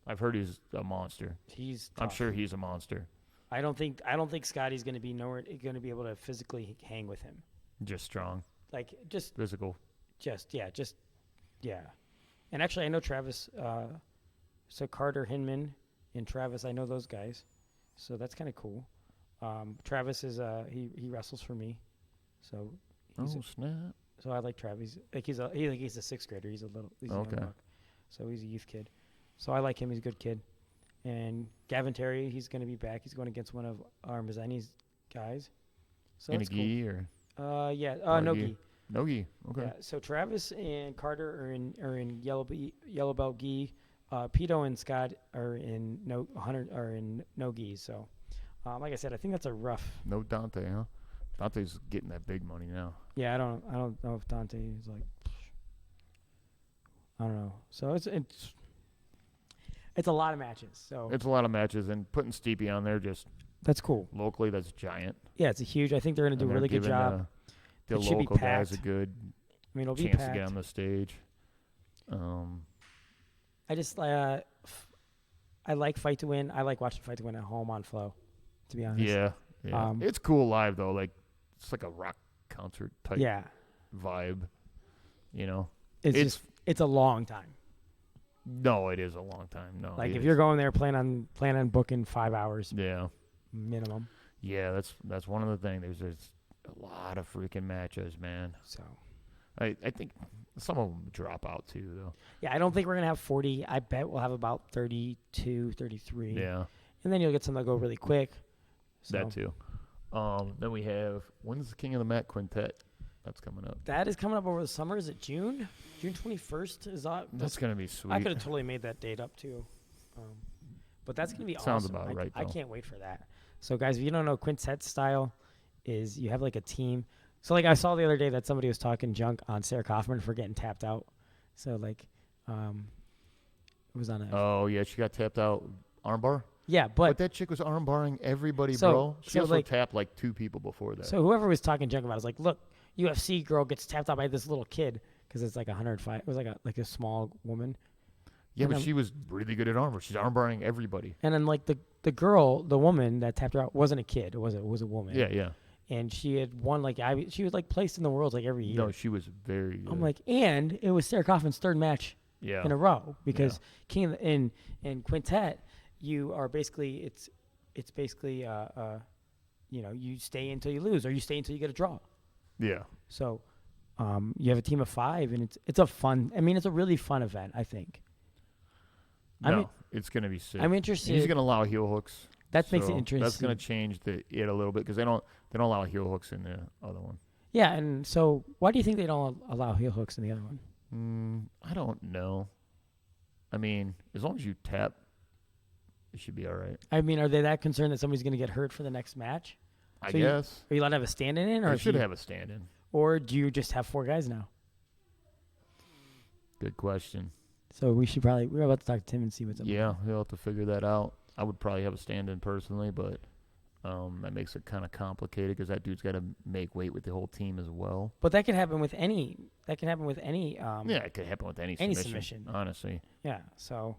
I've heard he's a monster. He's. I'm tough. sure he's a monster. I don't think Scotty's going to be able to physically hang with him. Just strong, Like just physical. yeah. And actually, I know Travis. So Carter Hinman and Travis, I know those guys. So that's kind of cool. Travis is he wrestles for me, so he's Oh snap! so I like Travis. He's a 6th grader. He's a young Okay. buck. So he's a youth kid. So I like him. He's a good kid. And Gavin Terry, he's going to be back. He's going against one of our Mazzani's guys. So In a that's cool. gi or No gi. gi. no gi? Okay. Yeah. So Travis and Carter are in yellow belt gi. Pito and Scott are in no gi. So, like I said, I think that's a rough. No Dante, huh? Dante's getting that big money now. Yeah, I don't know if Dante is like. I don't know. So it's a lot of matches. So It's a lot of matches, and putting Steepy on there just that's cool. locally, that's giant. Yeah, it's a huge. I think they're going to do a really good job. The It should be local guys a packed. good I mean, it'll be chance to packed. get on the stage. I just I like Fight to Win. I like watching Fight to Win at home on Flow. To be honest. Yeah. It's cool live though. Like it's like a rock concert type Yeah. vibe. You know. It's a long time. No, it is a long time. No. Like it if is. you're going there, plan on booking 5 hours Yeah. minimum. Yeah, that's one of the things. There's a lot of freaking matches, man. So I think some of them drop out too, though. yeah, I don't think we're gonna have 40. I bet we'll have about 32, 33. Yeah, And then you'll get some that go really quick. So, that too. Then we have, when's the King of the Mat Quintet? That's coming up. That is coming up over the summer. Is it June? June 21st is that? That's going to be sweet. I could have totally made that date up too. But that's going to be Sounds awesome. about right, I though. can't wait for that. So, guys, if you don't know, quintet style is you have like a team. So, like, I saw the other day that somebody was talking junk on Sarah Kaufman for getting tapped out. So, like, it was on a. Oh, yeah, she got tapped out. Armbar? Yeah, But but that chick was armbarring everybody, So- bro. She so, also like- tapped like 2 people before that. so whoever was talking junk about it was like, look, UFC girl gets tapped out by this little kid because it's like 105. It was like a small woman. yeah, and but I'm- she was really good at armbar. She's armbarring everybody. And then like the girl, the woman that tapped her out wasn't a kid. It was a woman. Yeah, yeah. And she had won like she was like placed in the world like every year. No, she was very good. I'm like, and it was Sarah Kaufman's third match yeah. in a row because King of the, in quintet, you are basically it's basically you stay until you lose or you stay until you get a draw. Yeah. So you have a team of 5 and it's a fun. I mean, it's a really fun event. I think. No, it's going to be sick. I'm interested. He's going to allow heel hooks. That makes it so interesting. That's going to change it a little bit because they don't allow heel hooks in the other one. Yeah, and so why do you think they don't allow heel hooks in the other one? I don't know. I mean, as long as you tap, it should be all right. I mean, are they that concerned that somebody's going to get hurt for the next match? I So you- guess. Are you allowed to have a stand-in in, or I if should you- have a stand-in. or do you just have 4 guys now? Good question. So we're about to talk to Tim and see what's up. Yeah, he'll have to figure that out. I would probably have a stand-in personally, but that makes it kind of complicated because that dude's got to make weight with the whole team as well. But that can happen with any. That can happen with any. Yeah, it could happen with any submission. honestly. Yeah. So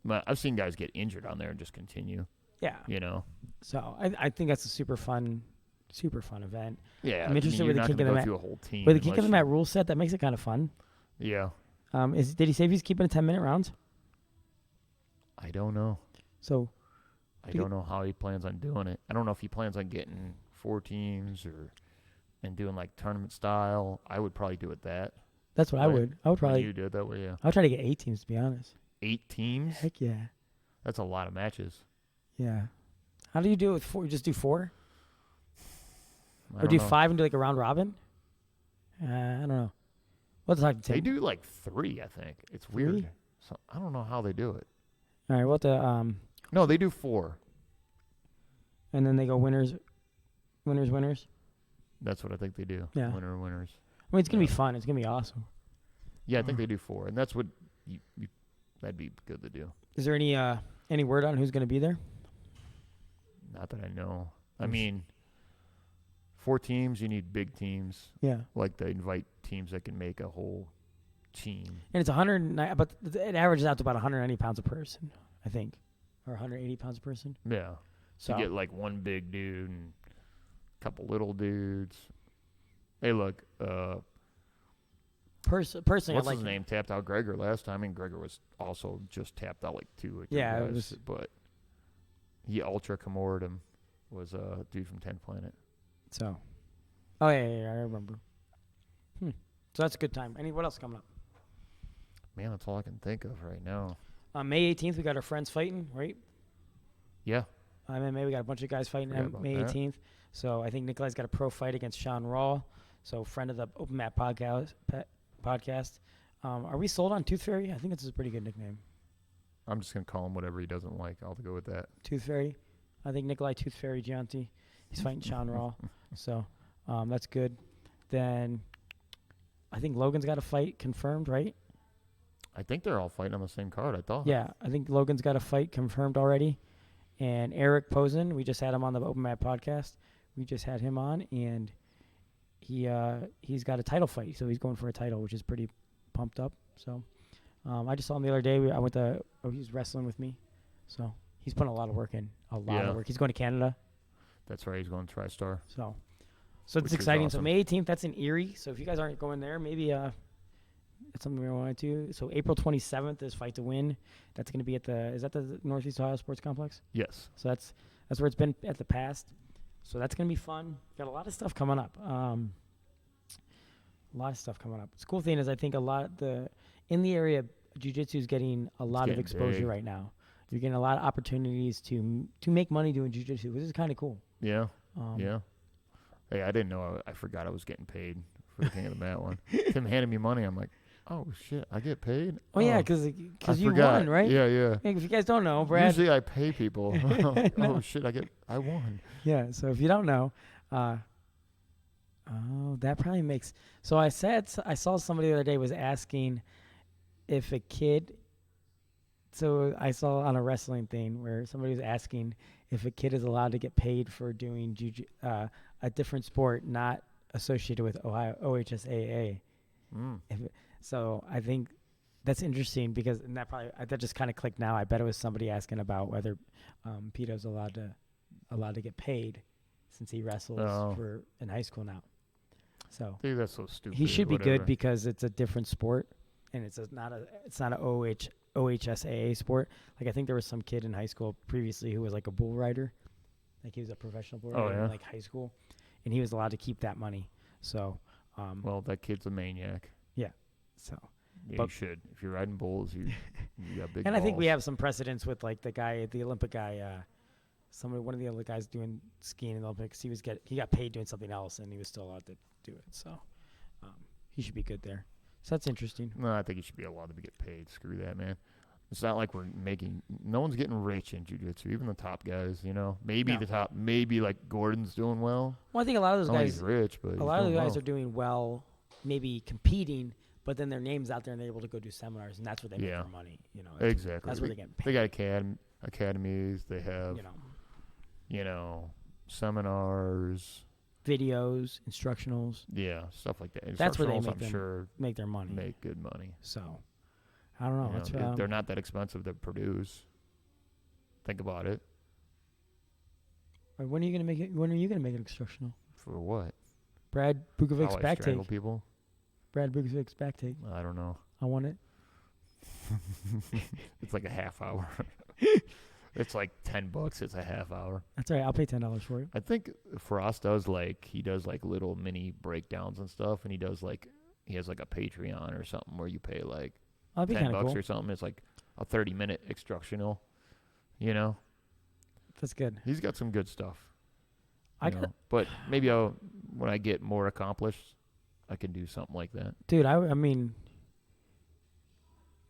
But I've seen guys get injured on there and just continue. yeah. You know. So I think that's a super fun event. Yeah, I'm interested I mean, with you're the not kick gonna of the go mat. through a whole team. With the kick of unless the mat rule set, that makes it kind of fun. Yeah, Did he say if he's keeping a 10-minute rounds? I don't know. So I don't know how he plans on doing it. I don't know if he plans on getting 4 teams and doing like tournament style. I would probably do it that. that's what I Right. would. I would probably. You do it that way, yeah. I would try to get 8 teams to be honest. 8 teams? Heck yeah. That's a lot of matches. Yeah. How do you do it with 4? You just do 4, I or don't do know. 5 and do like a round robin? I don't know. We'll have to talk to Tim. They do like 3, I think. It's 3? weird. So I don't know how they do it. All right. We'll have to. No, they do 4. And then they go winners. That's what I think they do. Yeah. Winners. I mean, it's gonna Yeah. be fun. It's gonna be awesome. Yeah, I think they do 4, and that's what you that'd be good to do. Is there any word on who's gonna be there? Not that I know. I Yes. mean, 4 teams, you need big teams. Yeah. Like they invite teams that can make a whole team. And it's 109, but it averages out to about 190 pounds a person, I think, or 180 pounds a person. Yeah. So You get like one big dude and a couple little dudes. Hey, look, personally, what's I like his name? Tapped out Gregor last time, and Gregor was also just tapped out like 2 or 3 Yeah, it guys. was- But he ultra Kimura him. Was a dude from 10th Planet. So, oh yeah, I remember. So that's a good time. What else coming up? Man, that's all I can think of right now. May 18th, we got our friends fighting, right? Yeah. MMA, we got a bunch of guys fighting Forgot on about May that. 18th. So I think Nikolai's got a pro fight against Sean Rawl. So friend of the Open Mat podcast. Are we sold on Tooth Fairy? I think it's a pretty good nickname. I'm just going to call him whatever he doesn't like. I'll go with that. Tooth Fairy. I think Nikolai Tooth Fairy Gianti. He's fighting Sean Rawl. So that's good. Then I think Logan's got a fight confirmed, right? I think they're all fighting on the same card, I thought. Yeah, I think Logan's got a fight confirmed already. And Eric Posen, we just had him on the Open Mat podcast. We just had him on, and he's got a title fight, so he's going for a title, which is pretty pumped up. So I just saw him the other day. He was wrestling with me, so he's putting a lot of work in. A lot Yeah. of work. He's going to Canada, That's right. He's going to TriStar. so Which it's is exciting. So awesome. May 18th, that's in Erie. So if you guys aren't going there, maybe it's something we wanted to. So April 27th is Fight to Win. That's going to be at the Northeast Ohio Sports Complex? Yes. So that's where it's been at the past. So that's going to be fun. Got a lot of stuff coming up. The cool thing is I think in the area, jiu-jitsu is getting a lot of getting exposure big. right now. you're getting a lot of opportunities to make money doing jiu-jitsu, which is kind of cool. Yeah. Yeah. Hey, I didn't know. I forgot I was getting paid for the King of the Mat one. Tim handed me money. I'm like, oh shit, I get paid. Oh yeah, because you won, right? Yeah, yeah. Hey, if you guys don't know, Brad. Usually I pay people. Oh shit, I won. Yeah. So if you don't know, that probably makes. So I saw somebody the other day was asking if a kid. So I saw on a wrestling thing where somebody was asking if a kid is allowed to get paid for doing a different sport not associated with OHSAA. So I think that's interesting because that just kind of clicked now. I bet it was somebody asking about whether Pito's allowed to get paid since he wrestles in high school now. So Dude, that's so stupid. he should be good because it's a different sport and it's not an OHSAA sport. Like I think there was some kid in high school previously who was like a bull rider, like he was a professional bull rider in like high school, and he was allowed to keep that money. So, well, that kid's a maniac. Yeah. So. Yeah, you should. If you're riding bulls, you got big. And balls. I think we have some precedents with like the Olympic guy. One of the other guys doing skiing in the Olympics, he got paid doing something else, and he was still allowed to do it. So, he should be good there. So that's interesting. No, I think he should be allowed to get paid. Screw that, man. It's not like no one's getting rich in jiu-jitsu, even the top guys, Maybe the top, maybe like Gordon's doing well. Well, I think a lot of those guys, he's rich, but a lot of the guys are doing well, maybe competing, but then their name's out there and they're able to go do seminars, and that's where they make their money. Exactly. That's where they get paid. They got academies. They have, seminars, videos, instructionals. Yeah, stuff like that. That's where they make their money. Make good money. So, I don't know. They're not that expensive to produce. Think about it. When are you gonna make it? When are you gonna make it instructional? For what? Brad Bukovic's back take. People. Brad Bukovic's back take. I don't know. I want it. It's like a half hour. It's like $10. It's a half hour. That's all right. I'll pay $10 for it. I think Frost does little mini breakdowns and stuff, and he has like a Patreon or something where you pay like $10 cool. or something. It's like a 30-minute instructional. That's good. He's got some good stuff. But maybe when I get more accomplished, I can do something like that. Dude, I mean,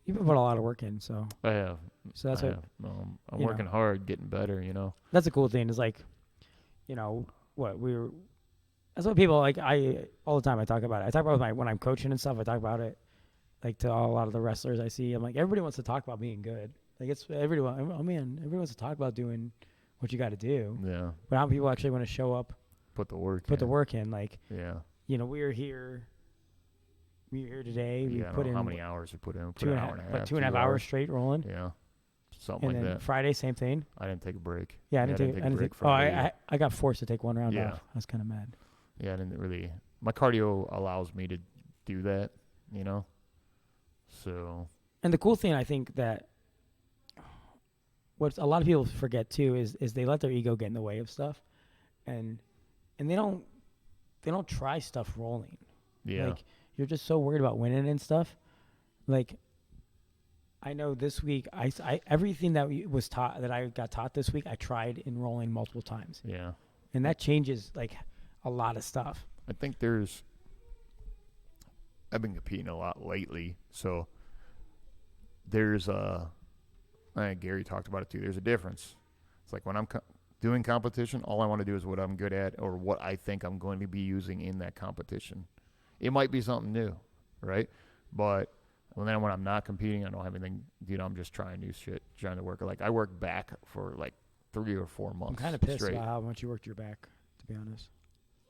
you've put a lot of work in, so. I have. So that's what. I'm working hard, getting better. That's a cool thing. Is like, that's what people like. All the time I talk about it. I talk about when I'm coaching and stuff. I talk about it, like to a lot of the wrestlers I see. I'm like, everybody wants to talk about being good. Like everybody wants to talk about doing what you got to do. Yeah. But how people actually want to show up, put the work in. Like, yeah. We were here today. We put in how many hours we put in. 2.5 hours straight rolling. Yeah. Something and like then that. Friday, same thing. I didn't take a break. Yeah, I didn't take a break. I got forced to take one round off. I was kind of mad. Yeah, I didn't really. My cardio allows me to do that, So. And the cool thing, I think that what a lot of people forget too is they let their ego get in the way of stuff, and they don't try stuff rolling. Yeah. Like you're just so worried about winning and stuff. Like I know this week I everything that I got taught this week I tried in rolling multiple times. Yeah. And that changes like a lot of stuff. I think I've been competing a lot lately, so there's Gary talked about it too. There's a difference. It's like when I'm doing competition, all I want to do is what I'm good at or what I think I'm going to be using in that competition. It might be something new, right? But when I'm not competing, I don't have anything. I'm just trying new shit, trying to work. Like I work back for like 3 or 4 months. I'm kind of pissed straight. about how much you worked your back, to be honest.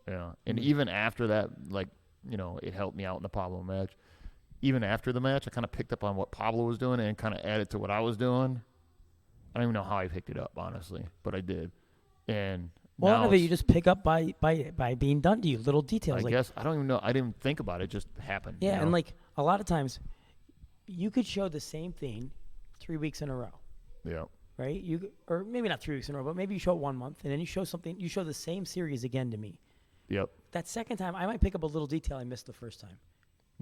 Yeah, and even after that, like it helped me out in the Pablo match. Even after the match, I kind of picked up on what Pablo was doing and kind of added to what I was doing. I don't even know how I picked it up, honestly, but I did. And a lot of it you just pick up by being done to you, little details. I guess I don't even know. I didn't think about it; it just happened. Yeah, and like a lot of times, you could show the same thing 3 weeks in a row. Yeah. Right? Or maybe not 3 weeks in a row, but maybe you show it 1 month, and then you show the same series again to me. Yep. That second time, I might pick up a little detail I missed the first time.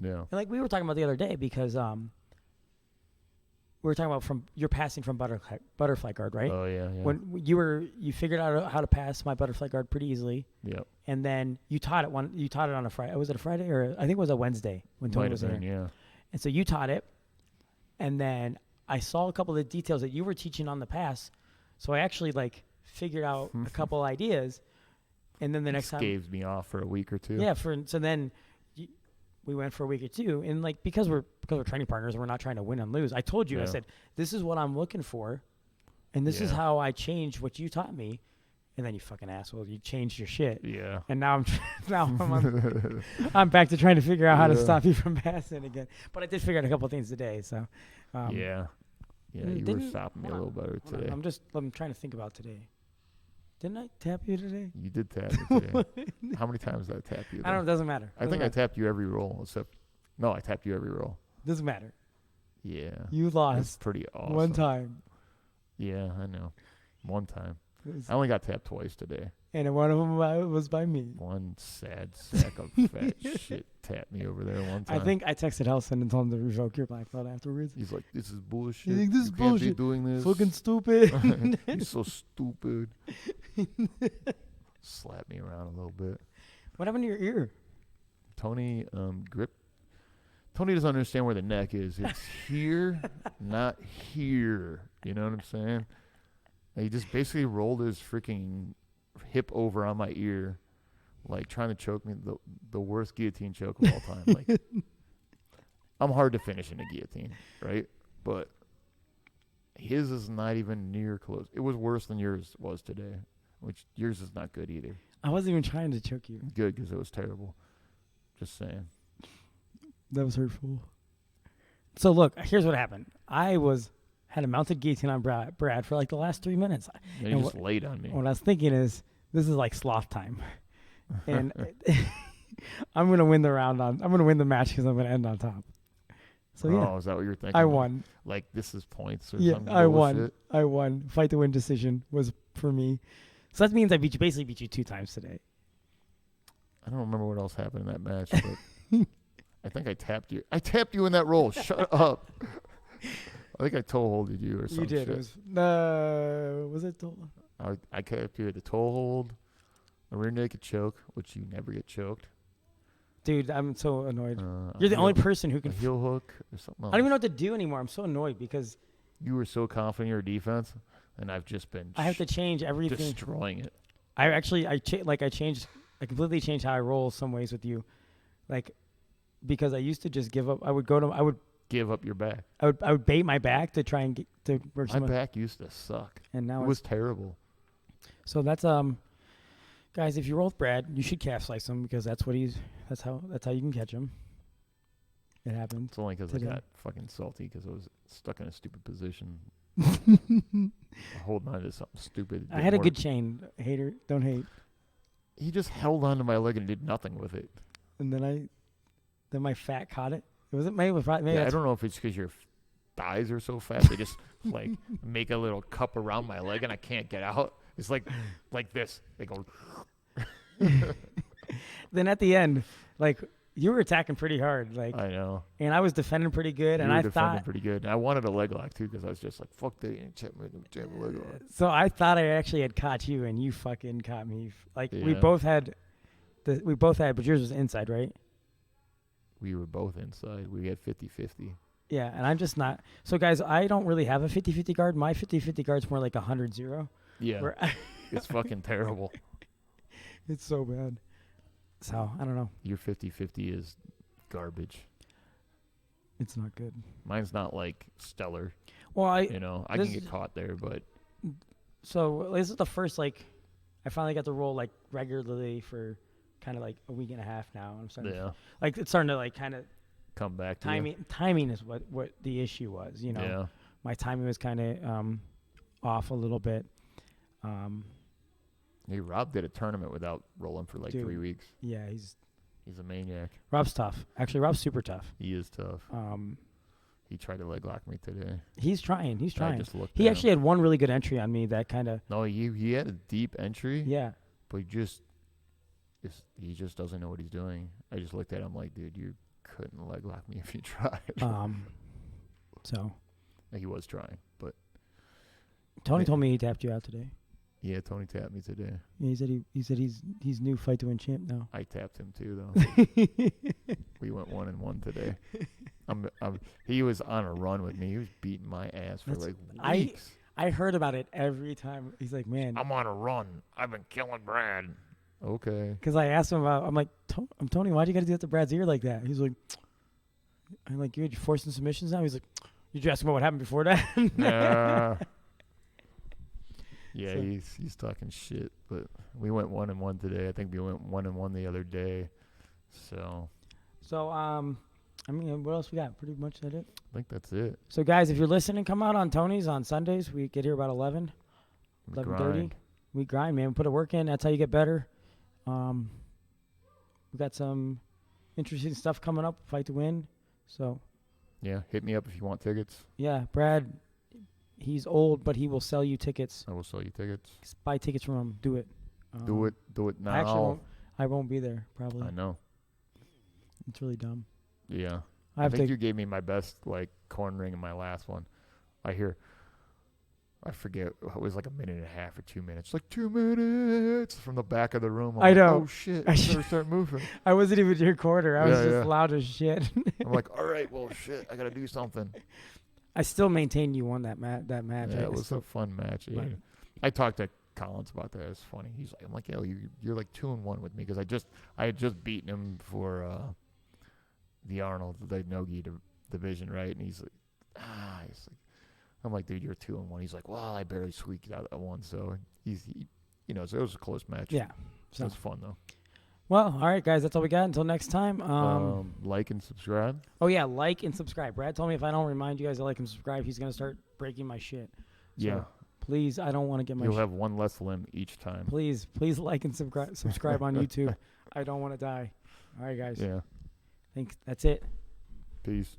Yeah. And like we were talking about the other day, because we were talking about you're passing from butterfly guard, right? Oh yeah. When you figured out how to pass my butterfly guard pretty easily, Yep. and then you taught it on a Friday. Was it a Friday or I think it was a Wednesday when Tony Might was have here? been, yeah. And so you taught it, and then I saw a couple of the details that you were teaching on the pass. So I actually like figured out a couple ideas, and then the next time Scaved me off for a week or two. yeah. So then we went for a week or two, and like because we're training partners, we're not trying to win and lose. I told you, I Yeah. said, this is what I'm looking for, and this is Yeah. how I changed what you taught me. And then you fucking asshole, you changed your shit. Yeah. And now I'm back to trying to figure out how to Yeah. stop you from passing again. But I did figure out a couple of things today. So Yeah. Yeah, you were didn't- stopping me a hold little better hold on, today. I'm trying to think about today. Didn't I tap you today? You did tap me today. How many times did I tap you? I don't know. though? It doesn't matter. I think I tapped you every roll except. No, I tapped you every roll. Doesn't matter. Yeah. You That's lost pretty awesome. one time. Yeah, I know. One time. It was- I only got tapped twice today. and one of them was by me. One sad sack of fat shit tapped me over there one I time. think I texted Helson and told him to revoke your black belt afterwards. He's like, "This is bullshit. You think this is you can't bullshit? be doing this. Fucking stupid. You're so stupid." Slap me around a little bit. What happened to your ear? Tony, grip. Tony doesn't understand where the neck is. It's here, not here. You know what I'm saying? And he just basically rolled his freaking hip over on my ear, like trying to choke me. The worst guillotine choke of all time. Like, I'm hard to finish in a guillotine, right? But his is not even near close. It was worse than yours was today, which yours is not good either. I wasn't even trying to choke you. Good, because it was terrible. Just saying. That was hurtful. So look, here's what happened. I had a mounted guillotine on Brad for like the last 3 minutes. And And he just laid on me. What I was thinking is, this is like sloth time, and I'm gonna win the round I'm gonna win the match because I'm gonna end on top. So yeah, Oh, is that what you're thinking? I won. Like this is points or Yeah, some I won. bullshit? I won. Fight to win decision was for me. So that means I basically beat you 2 times today. I don't remember what else happened in that match, but I think I tapped you. I tapped you in that roll. Shut up. I think I toe holded you or something. You did. Shit. It was it? I kept you at the toe hold, a rear naked choke, which you never get choked. Dude, I'm so annoyed. A You're the only heel- person who a can. heel hook or something I else. don't even know what to do anymore. I'm so annoyed because You were so confident in your defense, and I've just been I have to change everything. destroying it. I completely changed how I roll some ways with you, like because I used to just give up. I would Give up your back. I would bait my back to try and get to work My someone, back used to suck. and now It was terrible. so that's guys. If you roll with Brad, you should calf slice him because that's how you can catch him. It happened. It's only because I Today. got fucking salty because I was stuck in a stupid position. Holding on to something stupid. I had a good chain. Hater, don't hate. He just held onto my leg and did nothing with it. And then my fat caught it. Was it maybe? Maybe Yeah, I that's don't know if it's because your thighs are so fat. They just like make a little cup around my leg and I can't get out. It's like this. They go. Then at the end, like you were attacking pretty hard, like, I know. and I was defending pretty good, You and were I defending thought pretty good. And I wanted a leg lock too because I was just like, fuck that. And check my jam a leg lock. so. I thought I actually had caught you, and you fucking caught me. Like we Yeah. both had, but yours was inside, right? We were both inside. We had 50-50. Yeah, and I'm just not. So guys, I don't really have a 50-50 guard. My 50-50 guard's more like 100-0. Yeah. Where It's fucking terrible. it's so bad. So I don't know. Your 50-50 is garbage. It's not good. Mine's not like stellar. Well, I You know, I This can is- get caught there, but so this is the first like I finally got to roll like regularly for kind of like a week and a half now. I'm starting to, yeah, like it's starting to like kind of come back to you. timing is what the issue was. You know, Yeah. my timing was kind of off a little bit. Hey, Rob did a tournament without rolling for like Dude. 3 weeks. Yeah, He's a maniac. Rob's tough. Actually, Rob's super tough. He is tough. He tried to leg lock me today. He's trying. He's I trying. just looked He at actually him. had one really good entry on me that kind of No, he had a deep entry, yeah. but he just doesn't know what he's doing. I just looked at him like, dude, you couldn't leg lock me if you tried. So He was trying, but Tony told me he tapped you out today. yeah, Tony tapped me today. Yeah, he said he's new fight to win champ now. I tapped him too, though. We went 1-1 today. He was on a run with me. He was beating my ass for like weeks. I heard about it every time. He's like, man. I'm on a run. I've been killing Brad. Okay. Because I asked him about, I'm like, I'm Tony, why'd you got to do that to Brad's ear like that? He's like, I'm like, you're forcing submissions now? He's like, did you ask him about what happened before that? Yeah, So- he's talking shit. But we went 1-1 today. I think we went 1-1 the other day. So I mean, what else we got? Pretty much that it. I think that's it. So, guys, if you're listening, come out on Tony's on Sundays. We get here about 11, We 11:30. grind. We grind, man. We put a work in. That's how you get better. We got some interesting stuff coming up. Fight to win. So, Yeah, hit me up if you want tickets. yeah, Brad, he's old, but he will sell you tickets. I will sell you tickets. Buy tickets from him. Do it. Do it now. I actually won't be there, probably. I know. It's really dumb. Yeah. I I have think to. you gave me my best cornering in my last one. I forget, it was like a minute and a half or 2 minutes. Like 2 minutes from the back of the room. I'm I like, know. Oh shit! I better start moving. I wasn't even your quarter. I was Yeah, just yeah. loud as shit. I'm like, all right, well, shit, I gotta do something. I still maintain you won that match. Yeah, it was a fun match. Yeah. Right. I talked to Collins about that. It's funny. He's like, I'm like, yo, you're like 2-1 with me because I had just beaten him for the Arnold the Nogi division, right? And he's like, I'm like, dude, you're 2-1. He's like, well, I barely squeaked out that one, so he so it was a close match. Yeah. It So, was fun though. well, all right, guys. That's all we got. Until next time. Like and subscribe. Oh yeah, like and subscribe. Brad told me if I don't remind you guys to like and subscribe, he's gonna start breaking my shit. So, Yeah, please, I don't want to get my. you'll have one less limb each time. Please like and subscribe on YouTube. I don't want to die. All right, guys. Yeah. Think that's it. Peace.